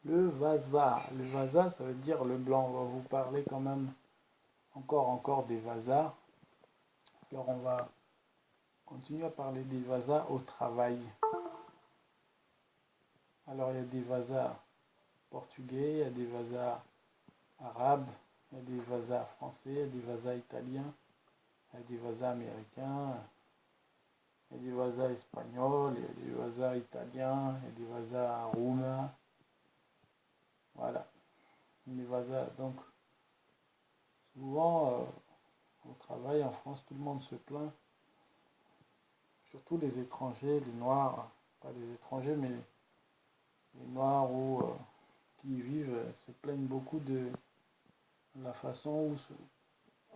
Le vasa. Le vasa, ça veut dire le blanc. On va vous parler quand même encore des vasas. Alors on va continuer à parler des vasas au travail. Alors il y a des vasas portugais, il y a des vasas arabes, il y a des vasas français, il y a des vasas italiens, il y a des vasas américains, il y a des vasas espagnols, il y a des vasas italiens, il y a des vasas roumains. Voilà, les vasas. Donc souvent au travail en France, tout le monde se plaint, surtout les étrangers, les noirs, pas les étrangers, mais les noirs qui y vivent se plaignent beaucoup de la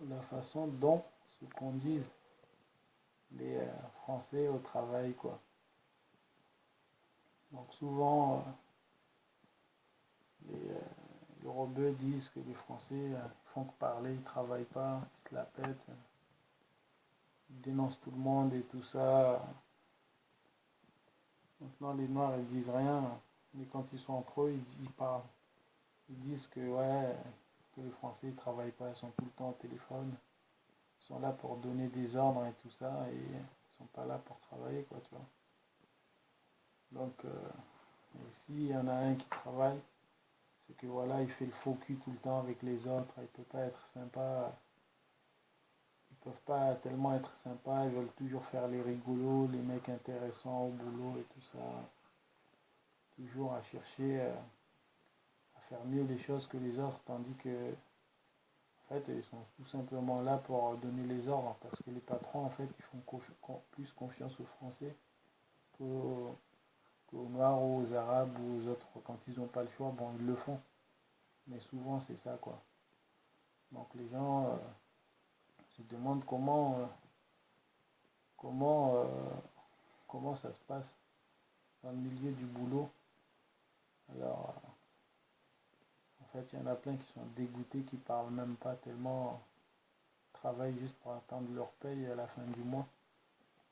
la façon dont se conduisent les Français au travail, quoi. Donc souvent, les rebeux disent que les Français font que parler, ils travaillent pas, ils se la pètent, ils dénoncent tout le monde et tout ça. Maintenant, les Noirs, ils disent rien, mais quand ils sont entre eux, ils parlent. Ils disent que, ouais, que les Français ne travaillent pas, ils sont tout le temps au téléphone. Ils sont là pour donner des ordres et tout ça, et ils sont pas là pour travailler, quoi, tu vois. Donc, s'il y en a un qui travaille, c'est que voilà, il fait le faux cul tout le temps avec les autres, il peut pas être sympa, ils peuvent pas tellement être sympas, ils veulent toujours faire les rigolos, les mecs intéressants au boulot et tout ça, toujours à chercher à faire mieux les choses que les autres, tandis que en fait, ils sont tout simplement là pour donner les ordres, parce que les patrons, en fait, ils font plus confiance aux Français qu'aux Noirs ou aux Arabes ou aux autres. Quand ils n'ont pas le choix, bon, ils le font. Mais souvent, c'est ça, quoi. Donc les gens se demandent comment, comment ça se passe dans le milieu du boulot. Alors, en fait, il y en a plein qui sont dégoûtés, qui parlent même pas tellement, travaillent juste pour attendre leur paye à la fin du mois.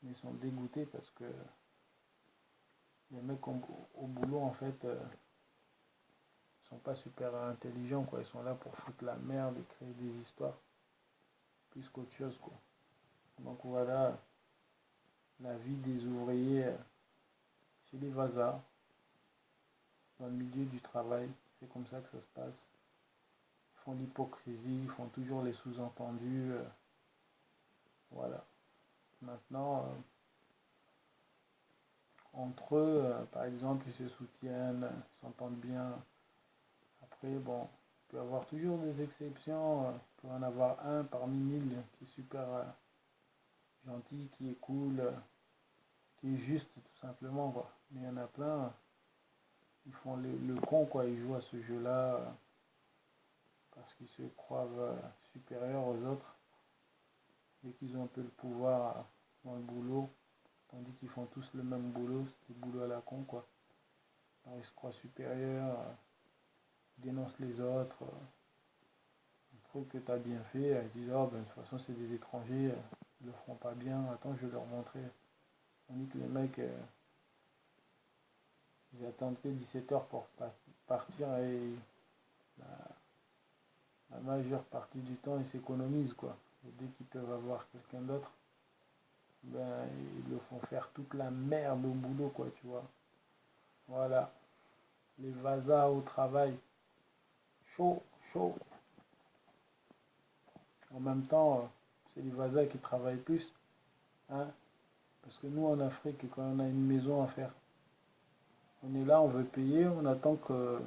Mais ils sont dégoûtés parce que les mecs au boulot, en fait, sont pas super intelligents, quoi. Ils sont là pour foutre la merde et créer des histoires, plus qu'autre chose, quoi. Donc voilà la vie des ouvriers chez les Vasas, dans le milieu du travail. C'est comme ça que ça se passe. Ils font l'hypocrisie, ils font toujours les sous-entendus. Voilà. Maintenant, entre eux, par exemple, ils se soutiennent, ils s'entendent bien. Après, bon, il peut y avoir toujours des exceptions. Il peut y en avoir un parmi mille qui est super gentil, qui est cool, qui est juste, tout simplement, quoi. Mais il y en a plein, ils font le con, quoi. Ils jouent à ce jeu-là parce qu'ils se croient supérieurs aux autres. Dès qu'ils ont un peu le pouvoir dans le boulot, tandis qu'ils font tous le même boulot, c'est du boulot à la con, quoi. Alors, ils se croient supérieurs, ils dénoncent les autres, ils trouvent que tu as bien fait, ils disent, oh, ben, de toute façon, c'est des étrangers, ils le feront pas bien, attends, je vais leur montrer. Tandis que les mecs, ils attendent que 17h pour partir et la, la majeure partie du temps, ils s'économisent, quoi. Et dès qu'ils peuvent avoir quelqu'un d'autre, ben, ils le font faire toute la merde au boulot, quoi, tu vois. Voilà, les vasas au travail, chaud, chaud. En même temps, c'est les vasas qui travaillent plus, hein, parce que nous, en Afrique, quand on a une maison à faire, on est là, on veut payer, on attend que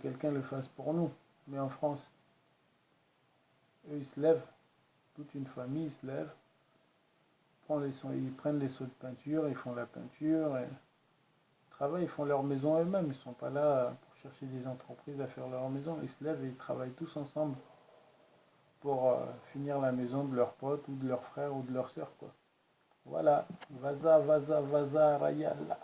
quelqu'un le fasse pour nous. Mais en France, eux, ils se lèvent, toute une famille se lève, ils prennent les seaux de peinture, ils font la peinture, et ils travaillent, ils font leur maison eux-mêmes. Ils ne sont pas là pour chercher des entreprises à faire leur maison. Ils se lèvent et ils travaillent tous ensemble pour finir la maison de leurs potes ou de leurs frères ou de leurs sœurs, quoi. Voilà, vaza, vaza, vaza, rayala.